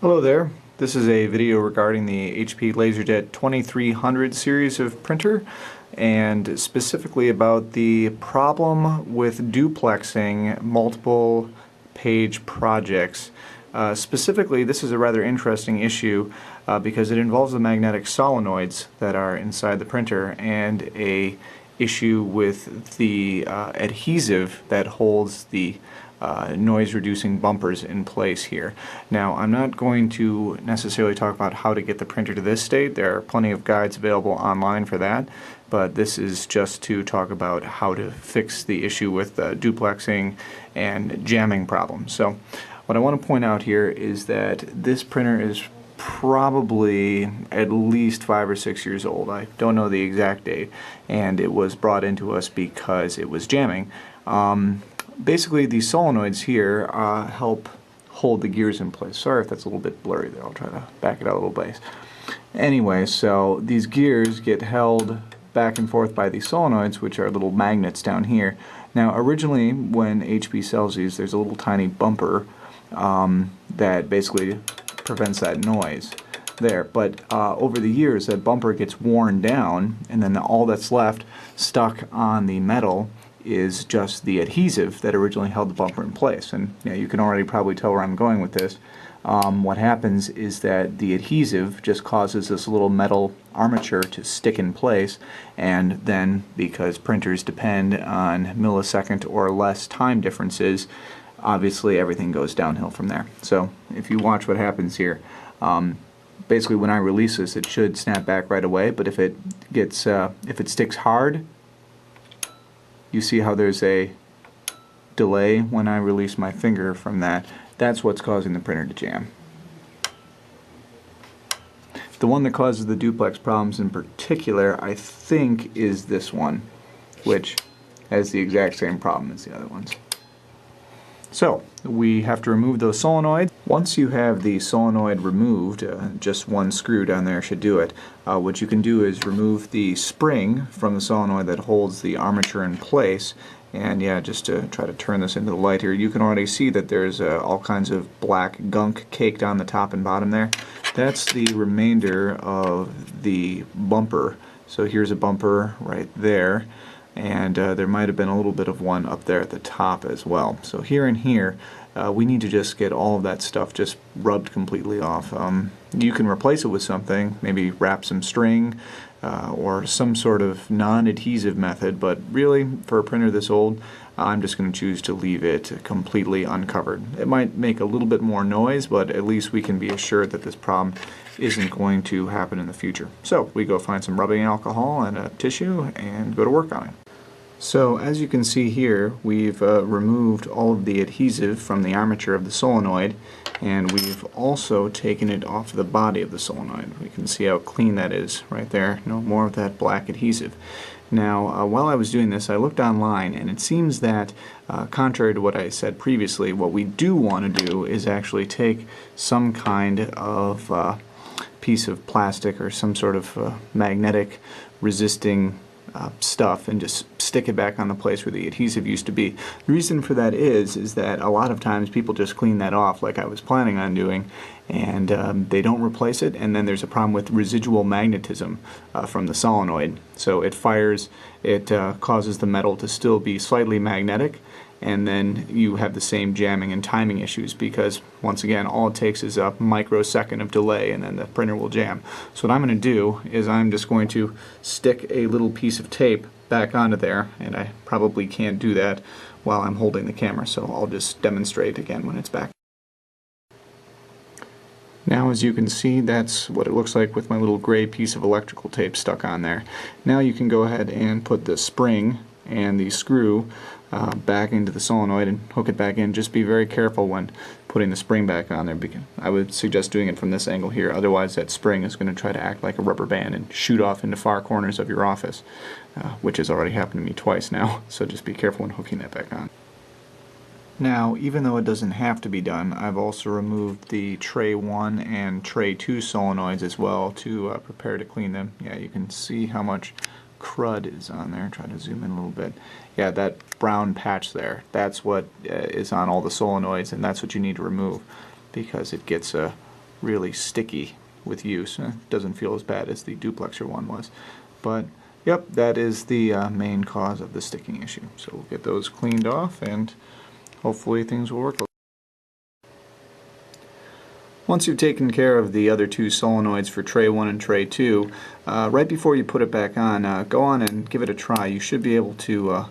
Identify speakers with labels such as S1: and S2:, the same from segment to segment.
S1: Hello there. This is a video regarding the HP LaserJet 2300 series of printer, and specifically about the problem with duplexing multiple page projects. Specifically, this is a rather interesting issue because it involves the magnetic solenoids that are inside the printer and a issue with the adhesive that holds the noise-reducing bumpers in place here. Now, I'm not going to necessarily talk about how to get the printer to this state. There are plenty of guides available online for that, but this is just to talk about how to fix the issue with duplexing and jamming problems. So, what I want to point out here is that this printer is probably at least 5 or 6 years old. I don't know the exact date, and it was brought into us because it was jamming. Basically, these solenoids here help hold the gears in place. Sorry if that's a little bit blurry there. I'll try to back it out a little bit. Anyway, so these gears get held back and forth by these solenoids, which are little magnets down here. Now, originally, when HP sells these, there's a little tiny bumper that basically prevents that noise there. But over the years, that bumper gets worn down, and then all that's left stuck on the metal is just the adhesive that originally held the bumper in place. And you can already probably tell where I'm going with this. What happens is that the adhesive just causes this little metal armature to stick in place, and then because printers depend on millisecond or less time differences, obviously everything goes downhill from there. So if you watch what happens here, basically when I release this, it should snap back right away, but if it sticks hard, you see how there's a delay when I release my finger from that. That's what's causing the printer to jam. The one that causes the duplex problems in particular, I think, is this one, which has the exact same problem as the other ones. So, we have to remove those solenoids. Once you have the solenoid removed, just one screw down there should do it. What you can do is remove the spring from the solenoid that holds the armature in place. And yeah, just to try to turn this into the light here, you can already see that there's all kinds of black gunk caked on the top and bottom there. That's the remainder of the bumper. So here's a bumper right there. And there might have been a little bit of one up there at the top as well. So here and here, we need to just get all of that stuff just rubbed completely off. You can replace it with something, maybe wrap some string or some sort of non-adhesive method, but really, for a printer this old, I'm just going to choose to leave it completely uncovered. It might make a little bit more noise, but at least we can be assured that this problem isn't going to happen in the future. So we go find some rubbing alcohol and a tissue and go to work on it. So as you can see here, we've removed all of the adhesive from the armature of the solenoid, and we've also taken it off the body of the solenoid. We can see how clean that is right there. No more of that black adhesive. Now, while I was doing this, I looked online, and it seems that, contrary to what I said previously, what we do want to do is actually take some kind of piece of plastic or some sort of magnetic resisting stuff and just stick it back on the place where the adhesive used to be. The reason for that is that a lot of times people just clean that off like I was planning on doing, and they don't replace it, and then there's a problem with residual magnetism from the solenoid. So it fires, it causes the metal to still be slightly magnetic, and then you have the same jamming and timing issues because, once again, all it takes is a microsecond of delay and then the printer will jam. So what I'm going to do is I'm just going to stick a little piece of tape back onto there, and I probably can't do that while I'm holding the camera, so I'll just demonstrate again when it's back. Now, as you can see, that's what it looks like with my little gray piece of electrical tape stuck on there. Now you can go ahead and put the spring and the screw back into the solenoid and hook it back in. Just be very careful when putting the spring back on there, because I would suggest doing it from this angle here, otherwise that spring is going to try to act like a rubber band and shoot off into far corners of your office, which has already happened to me twice now, so just be careful when hooking that back on. Now, even though it doesn't have to be done, I've also removed the tray 1 and tray 2 solenoids as well to prepare to clean them. Yeah, you can see how much crud is on there. Try to zoom in a little bit. Yeah, that brown patch there, that's what is on all the solenoids, and that's what you need to remove because it gets really sticky with use. It doesn't feel as bad as the duplexer one was. But yep, that is the main cause of the sticking issue. So we'll get those cleaned off and hopefully things will work. Once you've taken care of the other two solenoids for tray 1 and tray 2, right before you put it back on, go on and give it a try. You should be able to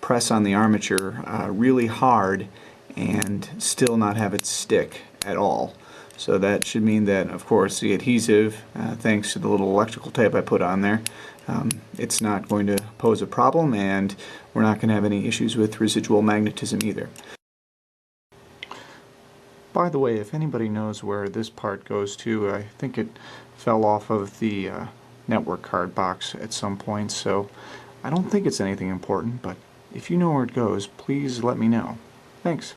S1: press on the armature really hard and still not have it stick at all. So that should mean that, of course, the adhesive, thanks to the little electrical tape I put on there, it's not going to pose a problem, and we're not going to have any issues with residual magnetism either. By the way, if anybody knows where this part goes to, I think it fell off of the network card box at some point, so I don't think it's anything important, but if you know where it goes, please let me know. Thanks.